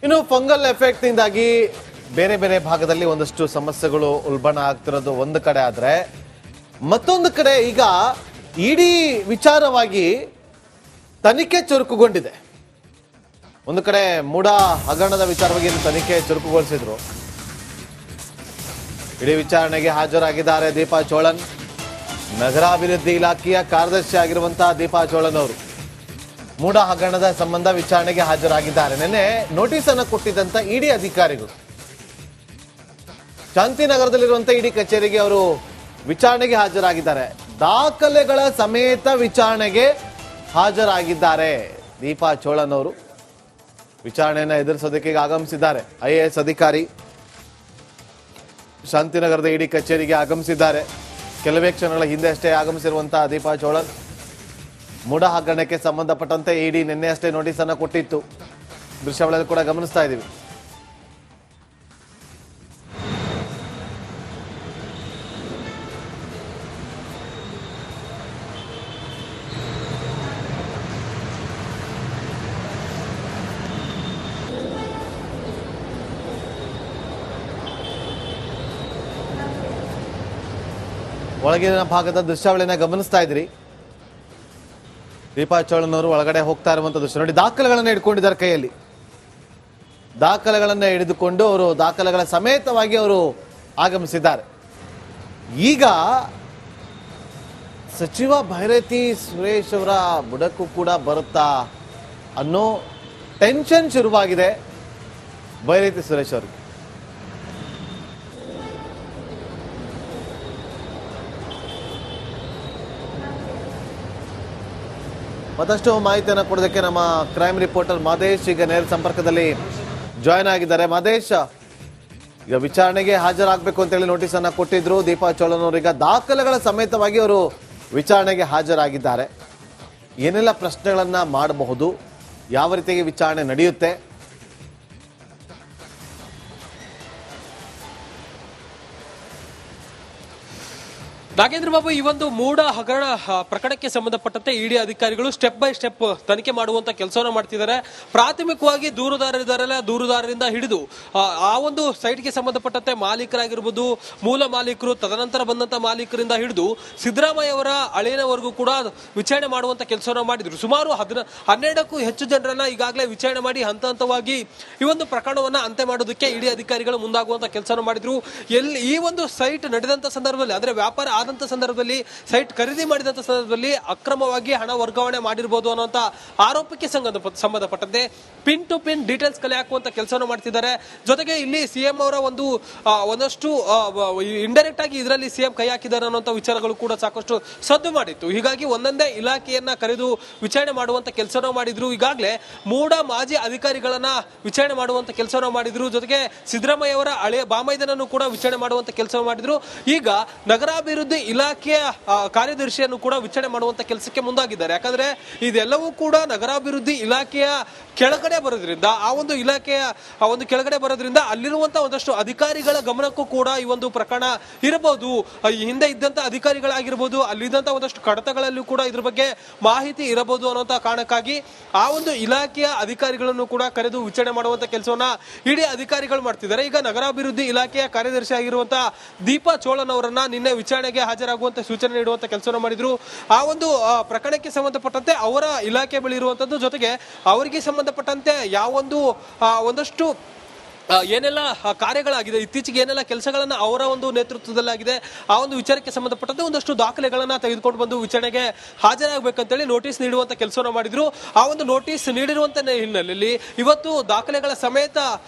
ಇನ್ನು fungal effect ನಿಂದಾಗಿ ಬೇರೆ ಬೇರೆ ಭಾಗದಲ್ಲಿ ಒಂದಷ್ಟು ಸಮಸ್ಯೆಗಳು ಉಲ್ಬಣ ಆಗ್ತಿರೋದು ಒಂದು ಕಡೆ ಆದ್ರೆ ಮತ್ತೊಂದು ಕಡೆ ಈಗ ಇಡಿ ವಿಚಾರವಾಗಿ ತನಿಖೆ ಚುರುಕುಗೊಂಡಿದೆ. ಒಂದು ಕಡೆ ಮೂಡ ಹಗರಣದ ವಿಚಾರವಾಗಿ ತನಿಖೆ ಚುರುಕುಗೊಳಿಸಿದ್ರು. ಇಡೀ ವಿಚಾರಣೆಗೆ ಹಾಜರಾಗಿದ್ದಾರೆ ದೀಪಾ ಚೋಳನ್. ನಗರಾಭಿವೃದ್ಧಿ ಇಲಾಖೆಯ ಕಾರ್ಯದರ್ಶಿ ಆಗಿರುವಂತಹ ದೀಪಾ ಚೋಳನ್ ಅವರು ಮೂಡ ಹಗರಣದ ಸಂಬಂಧ ವಿಚಾರಣೆಗೆ ಹಾಜರಾಗಿದ್ದಾರೆ. ನಿನ್ನೆ ನೋಟಿಸ್ ಅನ್ನು ಕೊಟ್ಟಿದ್ದಂತ ಇಡಿ ಅಧಿಕಾರಿಗಳು ಶಾಂತಿನಗರದಲ್ಲಿರುವಂತಹ ಇಡಿ ಕಚೇರಿಗೆ ಅವರು ವಿಚಾರಣೆಗೆ ಹಾಜರಾಗಿದ್ದಾರೆ. ದಾಖಲೆಗಳ ಸಮೇತ ವಿಚಾರಣೆಗೆ ಹಾಜರಾಗಿದ್ದಾರೆ. ದೀಪಾ ಚೋಳನ್ ಅವರು ವಿಚಾರಣೆಯನ್ನು ಎದುರಿಸೋದಕ್ಕೆ ಆಗಮಿಸಿದ್ದಾರೆ. IAS ಅಧಿಕಾರಿ ಶಾಂತಿನಗರದ ಇಡಿ ಕಚೇರಿಗೆ ಆಗಮಿಸಿದ್ದಾರೆ. ಕೆಲವೇ ಕ್ಷಣಗಳ ಹಿಂದೆ ಅಷ್ಟೇ ಆಗಮಿಸಿರುವಂತಹ ದೀಪಾ ಚೋಳನ್ ಮೂಡ ಹಗರಣಕ್ಕೆ ಸಂಬಂಧಪಟ್ಟಂತೆ ಇಡಿ ನಿನ್ನೆ ಅಷ್ಟೇ ನೋಟಿಸ್ ಅನ್ನು ಕೊಟ್ಟಿತ್ತು. ದೃಶ್ಯಾವಳಿಯಲ್ಲಿ ಕೂಡ ಗಮನಿಸ್ತಾ ಇದ್ದೀವಿ. ಒಳಗಿನ ಭಾಗದ ದೃಶ್ಯಾವಳಿನ ಗಮನಿಸ್ತಾ ಇದ್ರಿ. ದೀಪಾ ಚೋಳನ್ ಅವರು ಒಳಗಡೆ ಹೋಗ್ತಾ ಇರುವಂತ ದೃಶ್ಯ ನೋಡಿ. ದಾಖಲೆಗಳನ್ನ ಹಿಡ್ಕೊಂಡಿದ್ದಾರೆ ಕೈಯಲ್ಲಿ. ದಾಖಲೆಗಳನ್ನ ಹಿಡಿದುಕೊಂಡು ಅವರು ದಾಖಲೆಗಳ ಸಮೇತವಾಗಿ ಅವರು ಆಗಮಿಸಿದ್ದಾರೆ. ಈಗ ಸಚಿವ ಭೈರತಿ ಸುರೇಶ್ ಅವರ ಬುಡಕ್ಕೂ ಕೂಡ ಬರುತ್ತಾ ಅನ್ನೋ ಟೆನ್ಷನ್ ಶುರುವಾಗಿದೆ ಭೈರತಿ ಸುರೇಶ್ ಅವರಿಗೆ. ಮತ್ತಷ್ಟು ಮಾಹಿತಿಯನ್ನು ಕೊಡೋದಕ್ಕೆ ನಮ್ಮ ಕ್ರೈಮ್ ರಿಪೋರ್ಟರ್ ಮಾದೇಶ್ ಈಗ ನೇರ ಸಂಪರ್ಕದಲ್ಲಿ ಜಾಯ್ನ್ ಆಗಿದ್ದಾರೆ. ಮಾದೇಶ್, ಈಗ ವಿಚಾರಣೆಗೆ ಹಾಜರಾಗಬೇಕು ಅಂತೇಳಿ ನೋಟಿಸ್ ಅನ್ನ ಕೊಟ್ಟಿದ್ರು ದೀಪಾ ಚೋಳನ್ ಅವರೀಗ ದಾಖಲೆಗಳ ಸಮೇತವಾಗಿ ಅವರು ವಿಚಾರಣೆಗೆ ಹಾಜರಾಗಿದ್ದಾರೆ. ಏನೆಲ್ಲ ಪ್ರಶ್ನೆಗಳನ್ನ ಮಾಡಬಹುದು, ಯಾವ ರೀತಿಯಾಗಿ ವಿಚಾರಣೆ ನಡೆಯುತ್ತೆ? ನಾಗೇಂದ್ರ ಬಾಬು, ಈ ಒಂದು ಮೂಡ ಹಗರಣ ಪ್ರಕರಣಕ್ಕೆ ಸಂಬಂಧಪಟ್ಟಂತೆ ಇಡಿ ಅಧಿಕಾರಿಗಳು ಸ್ಟೆಪ್ ಬೈ ಸ್ಟೆಪ್ ತನಿಖೆ ಮಾಡುವಂತ ಕೆಲಸವನ್ನು ಮಾಡ್ತಿದ್ದಾರೆ. ಪ್ರಾಥಮಿಕವಾಗಿ ದೂರುದಾರರಿಂದ ಹಿಡಿದು ಆ ಒಂದು ಸೈಟ್ಗೆ ಸಂಬಂಧಪಟ್ಟಂತೆ ಮಾಲೀಕರಾಗಿರ್ಬೋದು, ಮೂಲ ಮಾಲೀಕರು, ತದನಂತರ ಬಂದಂತ ಮಾಲೀಕರಿಂದ ಹಿಡಿದು ಸಿದ್ದರಾಮಯ್ಯ ಅವರ ಅಳಿಯನವರೆಗೂ ಕೂಡ ವಿಚಾರಣೆ ಮಾಡುವಂತ ಕೆಲಸವನ್ನು ಮಾಡಿದ್ರು. ಸುಮಾರು 12ಕ್ಕೂ ಹೆಚ್ಚು ಜನರನ್ನ ಈಗಾಗಲೇ ವಿಚಾರಣೆ ಮಾಡಿ ಹಂತ ಹಂತವಾಗಿ ಈ ಒಂದು ಪ್ರಕರಣವನ್ನ ಅಂತ್ಯ ಮಾಡೋದಕ್ಕೆ ಇಡಿ ಅಧಿಕಾರಿಗಳು ಮುಂದಾಗುವಂತ ಕೆಲಸವನ್ನು ಮಾಡಿದ್ರು. ಈ ಒಂದು ಸೈಟ್ ನಡೆದಂತ ಸಂದರ್ಭದಲ್ಲಿ, ಅಂದ್ರೆ ವ್ಯಾಪಾರ ಸಂದರ್ಭದಲ್ಲಿ, ಸೈಟ್ ಖರೀದಿ ಮಾಡಿದಂತ ಸಂದರ್ಭದಲ್ಲಿ ಅಕ್ರಮವಾಗಿ ಹಣ ವರ್ಗಾವಣೆ ಮಾಡಿರಬಹುದು ಅನ್ನುವಂತ ಆರೋಪಕ್ಕೆ ಸಂಬಂಧಪಟ್ಟಂತೆ ಪಿನ್ ಟು ಪಿನ್ ಡೀಟೇಲ್ಸ್ ಕಲೆ ಹಾಕುವಂತ ಕೆಲಸವನ್ನು ಮಾಡ್ತಿದ್ದಾರೆ. ಜೊತೆಗೆ ಇಲ್ಲಿ ಸಿಎಂ ಅವರ ಒಂದಷ್ಟು ಇಂಡೈರೆಕ್ಟ್ ಆಗಿ ಇದರಲ್ಲಿ ಸಿಎಂ ಕೈ ಹಾಕಿದ್ದಾರೆ ಅನ್ನುವಂತ ವಿಚಾರಗಳು ಕೂಡ ಸಾಕಷ್ಟು ಸದ್ದು ಮಾಡಿತ್ತು. ಹೀಗಾಗಿ ಒಂದೊಂದೇ ಇಲಾಖೆಯನ್ನ ಕರೆದು ವಿಚಾರಣೆ ಮಾಡುವಂತ ಕೆಲಸವನ್ನು ಮಾಡಿದ್ರು. ಈಗಾಗಲೇ ಮೂಡ ಮಾಜಿ ಅಧಿಕಾರಿಗಳನ್ನ ವಿಚಾರಣೆ ಮಾಡುವಂತ ಕೆಲಸವನ್ನು ಮಾಡಿದ್ರು. ಜೊತೆಗೆ ಸಿದ್ದರಾಮಯ್ಯ ಅವರ ಹಳೆಯ ಬಾಮೈದನನ್ನು ಕೂಡ ವಿಚಾರಣೆ ಮಾಡುವಂತ ಕೆಲಸ ಮಾಡಿದ್ರು. ಈಗ ನಗರಾಭಿವೃದ್ಧಿ ಇಲಾಖೆಯ ಕಾರ್ಯದರ್ಶಿಯನ್ನು ಕೂಡ ವಿಚಾರಣೆ ಮಾಡುವಂತ ಕೆಲಸಕ್ಕೆ ಮುಂದಾಗಿದ್ದಾರೆ. ಯಾಕಂದ್ರೆ ಇದೆಲ್ಲವೂ ಕೂಡ ನಗರಾಭಿವೃದ್ಧಿ ಇಲಾಖೆಯ ಕೆಳಗಡೆ ಬರೋದ್ರಿಂದ, ಆ ಒಂದು ಇಲಾಖೆಯ ಕೆಳಗಡೆ ಬರೋದ್ರಿಂದ ಅಲ್ಲಿರುವಂತಹ ಒಂದಷ್ಟು ಅಧಿಕಾರಿಗಳ ಗಮನಕ್ಕೂ ಕೂಡ ಈ ಒಂದು ಪ್ರಕರಣ ಇರಬಹುದು. ಹಿಂದೆ ಇದ್ದಂತ ಅಧಿಕಾರಿಗಳಾಗಿರ್ಬೋದು, ಅಲ್ಲಿದ್ದಂತ ಒಂದಷ್ಟು ಕಡತಗಳಲ್ಲೂ ಕೂಡ ಇದ್ರ ಬಗ್ಗೆ ಮಾಹಿತಿ ಇರಬಹುದು ಅನ್ನುವಂತ ಕಾರಣಕ್ಕಾಗಿ ಆ ಒಂದು ಇಲಾಖೆಯ ಅಧಿಕಾರಿಗಳನ್ನು ಕೂಡ ಕರೆದು ವಿಚಾರಣೆ ಮಾಡುವಂತ ಕೆಲಸವನ್ನ ಇಡೀ ಅಧಿಕಾರಿಗಳು ಮಾಡ್ತಿದ್ದಾರೆ. ಈಗ ನಗರಾಭಿವೃದ್ಧಿ ಇಲಾಖೆಯ ಕಾರ್ಯದರ್ಶಿ ಆಗಿರುವಂತಹ ದೀಪಾ ಚೋಳನ್ ಅವರನ್ನ ನಿನ್ನೆ ವಿಚಾರಣೆಗೆ ಹಾಜರಾಗುವಂತ ಸೂಚನೆ ನೀಡುವಂತ ಕೆಲಸವನ್ನು ಮಾಡಿದ್ರು. ಆ ಒಂದು ಪ್ರಕರಣಕ್ಕೆ ಸಂಬಂಧಪಟ್ಟಂತೆ ಅವರ ಇಲಾಖೆ ಬಳಿ ಇರುವಂತದ್ದು, ಜೊತೆಗೆ ಅವರಿಗೆ ಸಂಬಂಧಪಟ್ಟಂತೆ ಯಾವೊಂದು ಒಂದಷ್ಟು ಏನೆಲ್ಲ ಕಾರ್ಯಗಳಾಗಿದೆ, ಇತ್ತೀಚೆಗೆ ಏನೆಲ್ಲ ಕೆಲಸಗಳನ್ನ ಅವರ ಒಂದು ನೇತೃತ್ವದಲ್ಲಾಗಿದೆ, ಆ ಒಂದು ವಿಚಾರಕ್ಕೆ ಸಂಬಂಧಪಟ್ಟಂತೆ ಒಂದಷ್ಟು ದಾಖಲೆಗಳನ್ನ ತೆಗೆದುಕೊಂಡು ಬಂದು ವಿಚಾರಣೆಗೆ ಹಾಜರಾಗಬೇಕಂತೇಳಿ ನೋಟಿಸ್ ನೀಡುವಂತ ಕೆಲಸವನ್ನು ಮಾಡಿದ್ರು. ಆ ಒಂದು ನೋಟಿಸ್ ನೀಡಿರುವಂತ ಹಿನ್ನೆಲೆಯಲ್ಲಿ ಇವತ್ತು ದಾಖಲೆಗಳ ಸಮೇತ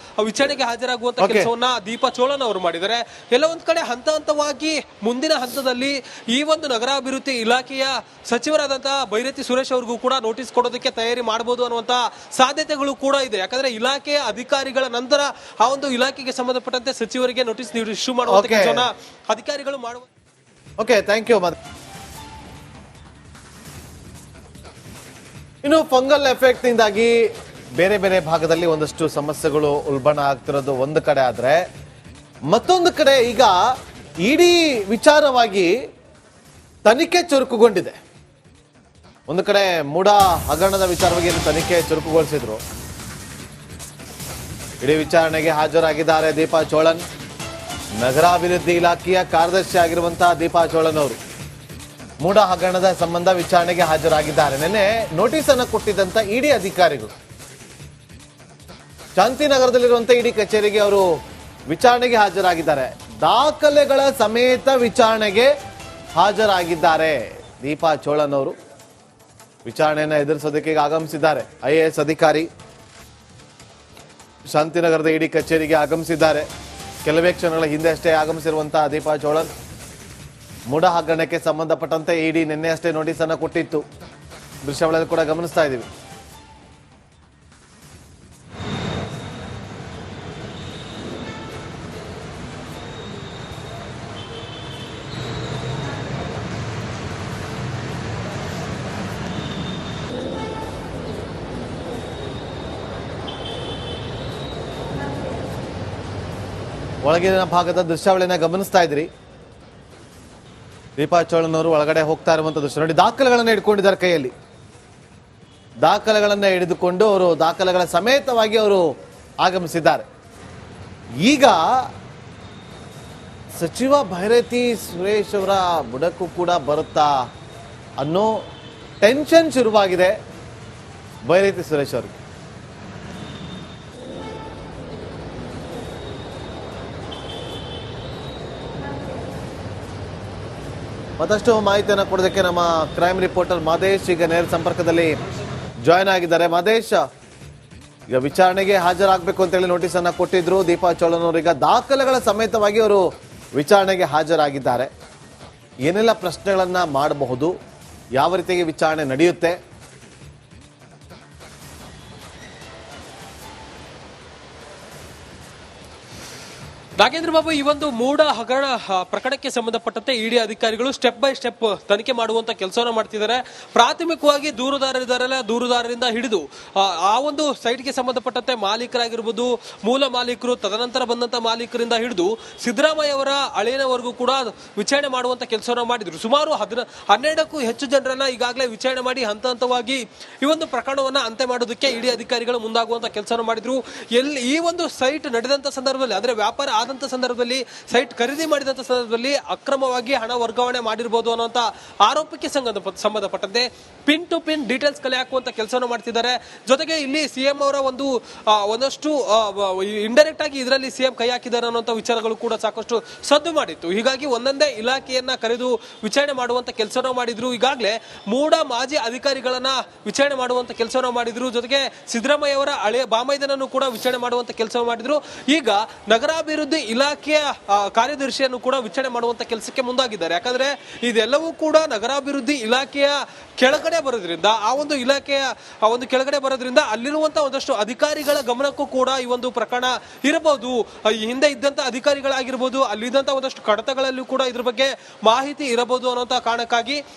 ವಿಚಾರಣೆಗೆ ಹಾಜರಾಗುವಂತ ಕೆಲಸವನ್ನ ದೀಪಾ ಚೋಳನ್ ಅವರು ಮಾಡಿದ್ದಾರೆ. ಎಲ್ಲ ಒಂದ್ ಕಡೆ ಹಂತ ಹಂತವಾಗಿ ಮುಂದಿನ ಹಂತದಲ್ಲಿ ಈ ಒಂದು ನಗರಾಭಿವೃದ್ಧಿ ಇಲಾಖೆಯ ಸಚಿವರಾದಂತಹ ಭೈರತಿ ಸುರೇಶ್ ಅವ್ರಿಗೂ ಕೂಡ ನೋಟಿಸ್ ಕೊಡೋದಕ್ಕೆ ತಯಾರಿ ಮಾಡಬಹುದು ಅನ್ನುವಂತ ಸಾಧ್ಯತೆಗಳು ಕೂಡ ಇದೆ. ಯಾಕಂದ್ರೆ ಇಲಾಖೆಯ ಅಧಿಕಾರಿಗಳ ನಂತರ ಆ ಒಂದು ಇಲಾಖೆಗೆ ಸಂಬಂಧಪಟ್ಟಂತೆ ಸಚಿವರಿಗೆ ನೋಟಿಸ್ ಇಶ್ಯೂ ಮಾಡುವಂತ ಕೆಲಸವನ್ನ ಅಧಿಕಾರಿಗಳು ಮಾಡುವ. Okay, thank you. ಇನ್ನು ಫಂಗಲ್ ಎಫೆಕ್ಟ್ ನಿಂದಾಗಿ ಬೇರೆ ಬೇರೆ ಭಾಗದಲ್ಲಿ ಒಂದಷ್ಟು ಸಮಸ್ಯೆಗಳು ಉಲ್ಬಣ ಆಗ್ತಿರೋದು ಒಂದು ಕಡೆ ಆದ್ರೆ ಮತ್ತೊಂದು ಕಡೆ ಈಗ ಇಡಿ ವಿಚಾರವಾಗಿ ತನಿಖೆ ಚುರುಕುಗೊಂಡಿದೆ. ಒಂದು ಕಡೆ ಮೂಡ ಹಗರಣದ ವಿಚಾರವಾಗಿ ತನಿಖೆ ಚುರುಕುಗೊಳಿಸಿದ್ರು. ಇಡೀ ವಿಚಾರಣೆಗೆ ಹಾಜರಾಗಿದ್ದಾರೆ ದೀಪಾ ಚೋಳನ್. ನಗರಾಭಿವೃದ್ಧಿ ಇಲಾಖೆಯ ಕಾರ್ಯದರ್ಶಿ ಆಗಿರುವಂತಹ ದೀಪಾ ಚೋಳನ್ ಅವರು ಮೂಡ ಹಗರಣದ ಸಂಬಂಧ ವಿಚಾರಣೆಗೆ ಹಾಜರಾಗಿದ್ದಾರೆ. ನಿನ್ನೆ ನೋಟಿಸ್ ಅನ್ನು ಕೊಟ್ಟಿದ್ದಂತ ಇಡಿ ಅಧಿಕಾರಿಗಳು ಶಾಂತಿನಗರದಲ್ಲಿರುವಂತಹ ಇಡಿ ಕಚೇರಿಗೆ ಅವರು ವಿಚಾರಣೆಗೆ ಹಾಜರಾಗಿದ್ದಾರೆ. ದಾಖಲೆಗಳ ಸಮೇತ ವಿಚಾರಣೆಗೆ ಹಾಜರಾಗಿದ್ದಾರೆ. ದೀಪಾ ಚೋಳನ್ ಅವರು ವಿಚಾರಣೆಯನ್ನು ಎದುರಿಸೋದಕ್ಕೆ ಈಗ ಆಗಮಿಸಿದ್ದಾರೆ. IAS ಅಧಿಕಾರಿ ಶಾಂತಿನಗರದ ಇಡಿ ಕಚೇರಿಗೆ ಆಗಮಿಸಿದ್ದಾರೆ. ಕೆಲವೇ ಕ್ಷಣಗಳ ಹಿಂದೆ ಅಷ್ಟೇ ಆಗಮಿಸಿರುವಂತಹ ದೀಪಾ ಚೋಳನ್ ಮೂಡ ಹಗರಣಕ್ಕೆ ಸಂಬಂಧಪಟ್ಟಂತೆ ಇಡಿ ನಿನ್ನೆ ಅಷ್ಟೇ ನೋಟಿಸ್ ಅನ್ನು ಕೊಟ್ಟಿತ್ತು. ದೃಶ್ಯಾವಳಿಯಲ್ಲಿ ಕೂಡ ಗಮನಿಸ್ತಾ ಇದ್ದೀವಿ. ಒಳಗಿನ ಭಾಗದ ದೃಶ್ಯಾವಳಿಯನ್ನ ಗಮನಿಸ್ತಾ ಇದ್ರಿ. ದೀಪಾ ಚೋಳನ್ ಅವರು ಒಳಗಡೆ ಹೋಗ್ತಾ ಇರುವಂತ ದೃಶ್ಯ ನೋಡಿ. ದಾಖಲೆಗಳನ್ನ ಹಿಡ್ಕೊಂಡಿದ್ದಾರೆ ಕೈಯಲ್ಲಿ. ದಾಖಲೆಗಳನ್ನ ಹಿಡಿದುಕೊಂಡು ಅವರು ದಾಖಲೆಗಳ ಸಮೇತವಾಗಿ ಅವರು ಆಗಮಿಸಿದ್ದಾರೆ. ಈಗ ಸಚಿವ ಭೈರತಿ ಸುರೇಶ್ ಅವರ ಬುಡಕ್ಕೂ ಕೂಡ ಬರುತ್ತಾ ಅನ್ನೋ ಟೆನ್ಷನ್ ಶುರುವಾಗಿದೆ ಭೈರತಿ ಸುರೇಶ್ ಅವರಿಗೆ. ಮತ್ತಷ್ಟು ಮಾಹಿತಿಯನ್ನು ಕೊಡೋದಕ್ಕೆ ನಮ್ಮ ಕ್ರೈಮ್ ರಿಪೋರ್ಟರ್ ಮಾದೇಶ್ ಈಗ ನೇರ ಸಂಪರ್ಕದಲ್ಲಿ ಜಾಯ್ನ್ ಆಗಿದ್ದಾರೆ. ಮಾದೇಶ್, ಈಗ ವಿಚಾರಣೆಗೆ ಹಾಜರಾಗಬೇಕು ಅಂತೇಳಿ ನೋಟಿಸ್ ಅನ್ನ ಕೊಟ್ಟಿದ್ರು ದೀಪಾ ಚೋಳನ್ ಅವರು. ಈಗ ದಾಖಲೆಗಳ ಸಮೇತವಾಗಿ ಅವರು ವಿಚಾರಣೆಗೆ ಹಾಜರಾಗಿದ್ದಾರೆ. ಏನೆಲ್ಲ ಪ್ರಶ್ನೆಗಳನ್ನ ಮಾಡಬಹುದು, ಯಾವ ರೀತಿಯಾಗಿ ವಿಚಾರಣೆ ನಡೆಯುತ್ತೆ? ನಾಗೇಂದ್ರ ಬಾಬು, ಈ ಒಂದು ಮೂಡ ಹಗರಣ ಪ್ರಕರಣಕ್ಕೆ ಸಂಬಂಧಪಟ್ಟಂತೆ ಇಡಿ ಅಧಿಕಾರಿಗಳು ಸ್ಟೆಪ್ ಬೈ ಸ್ಟೆಪ್ ತನಿಖೆ ಮಾಡುವಂತ ಕೆಲಸವನ್ನು ಮಾಡ್ತಿದ್ದಾರೆ. ಪ್ರಾಥಮಿಕವಾಗಿ ದೂರುದಾರರಿಂದ ಹಿಡಿದು ಆ ಒಂದು ಸೈಟ್ಗೆ ಸಂಬಂಧಪಟ್ಟಂತೆ ಮಾಲೀಕರಾಗಿರ್ಬೋದು, ಮೂಲ ಮಾಲೀಕರು, ತದನಂತರ ಬಂದಂತ ಮಾಲೀಕರಿಂದ ಹಿಡಿದು ಸಿದ್ದರಾಮಯ್ಯ ಅವರ ಅಳಿಯನವರೆಗೂ ಕೂಡ ವಿಚಾರಣೆ ಮಾಡುವಂತ ಕೆಲಸವನ್ನು ಮಾಡಿದ್ರು. ಸುಮಾರು 12ಕ್ಕೂ ಹೆಚ್ಚು ಜನರನ್ನ ಈಗಾಗಲೇ ವಿಚಾರಣೆ ಮಾಡಿ ಹಂತ ಹಂತವಾಗಿ ಈ ಒಂದು ಪ್ರಕರಣವನ್ನ ಅಂತ್ಯ ಮಾಡೋದಕ್ಕೆ ಇಡಿ ಅಧಿಕಾರಿಗಳು ಮುಂದಾಗುವಂತ ಕೆಲಸವನ್ನು ಮಾಡಿದ್ರು. ಈ ಒಂದು ಸೈಟ್ ನಡೆದಂತ ಸಂದರ್ಭದಲ್ಲಿ, ಅಂದ್ರೆ ವ್ಯಾಪಾರ ಆದಂತ ಸಂದರ್ಭದಲ್ಲಿ, ಸೈಟ್ ಖರೀದಿ ಮಾಡಿದಂತ ಸಂದರ್ಭದಲ್ಲಿ ಅಕ್ರಮವಾಗಿ ಹಣ ವರ್ಗಾವಣೆ ಮಾಡಿರಬಹುದು ಅನ್ನುವಂತ ಆರೋಪಕ್ಕೆ ಸಂಬಂಧಪಟ್ಟಂತೆ ಪಿನ್ ಟು ಪಿನ್ ಡೀಟೇಲ್ಸ್ ಕಲೆ ಹಾಕುವಂತ ಕೆಲಸವನ್ನು ಮಾಡ್ತಿದ್ದಾರೆ. ಜೊತೆಗೆ ಇಲ್ಲಿ ಸಿಎಂ ಅವರ ಒಂದಷ್ಟು ಇಂಡೈರೆಕ್ಟ್ ಆಗಿ ಇದರಲ್ಲಿ ಸಿಎಂ ಕೈ ಹಾಕಿದ್ದಾರೆ ಅನ್ನುವಂತ ವಿಚಾರಗಳು ಕೂಡ ಸಾಕಷ್ಟು ಸದ್ದು ಮಾಡಿತ್ತು. ಹೀಗಾಗಿ ಒಂದೊಂದೇ ಇಲಾಖೆಯನ್ನ ಕರೆದು ವಿಚಾರಣೆ ಮಾಡುವಂತ ಕೆಲಸವನ್ನು ಮಾಡಿದ್ರು. ಈಗಾಗಲೇ ಮೂಡ ಮಾಜಿ ಅಧಿಕಾರಿಗಳನ್ನ ವಿಚಾರಣೆ ಮಾಡುವಂತ ಕೆಲಸವನ್ನು ಮಾಡಿದ್ರು. ಜೊತೆಗೆ ಸಿದ್ದರಾಮಯ್ಯ ಅವರ ಹಳೆಯ ಬಾಮೈದನನ್ನು ಕೂಡ ವಿಚಾರಣೆ ಮಾಡುವಂತ ಕೆಲಸ ಮಾಡಿದ್ರು. ಈಗ ನಗರಾಭಿವೃದ್ಧಿ ಇಲಾಖೆಯ ಕಾರ್ಯದರ್ಶಿಯನ್ನು ಕೂಡ ವಿಚಾರಣೆ ಮಾಡುವಂತ ಕೆಲಸಕ್ಕೆ ಮುಂದಾಗಿದ್ದಾರೆ. ಯಾಕಂದ್ರೆ ಇದೆಲ್ಲವೂ ಕೂಡ ನಗರಾಭಿವೃದ್ಧಿ ಇಲಾಖೆಯ ಕೆಳಗಡೆ ಬರೋದ್ರಿಂದ, ಆ ಒಂದು ಇಲಾಖೆಯ ಕೆಳಗಡೆ ಬರೋದ್ರಿಂದ ಅಲ್ಲಿರುವಂತಹ ಒಂದಷ್ಟು ಅಧಿಕಾರಿಗಳ ಗಮನಕ್ಕೂ ಕೂಡ ಈ ಒಂದು ಪ್ರಕರಣ ಇರಬಹುದು. ಹಿಂದೆ ಇದ್ದಂತ ಅಧಿಕಾರಿಗಳಾಗಿರ್ಬೋದು, ಅಲ್ಲಿದ್ದಂತ ಒಂದಷ್ಟು ಕಡತಗಳಲ್ಲೂ ಕೂಡ ಇದ್ರ ಬಗ್ಗೆ ಮಾಹಿತಿ ಇರಬಹುದು ಅನ್ನುವಂತ ಕಾರಣಕ್ಕಾಗಿ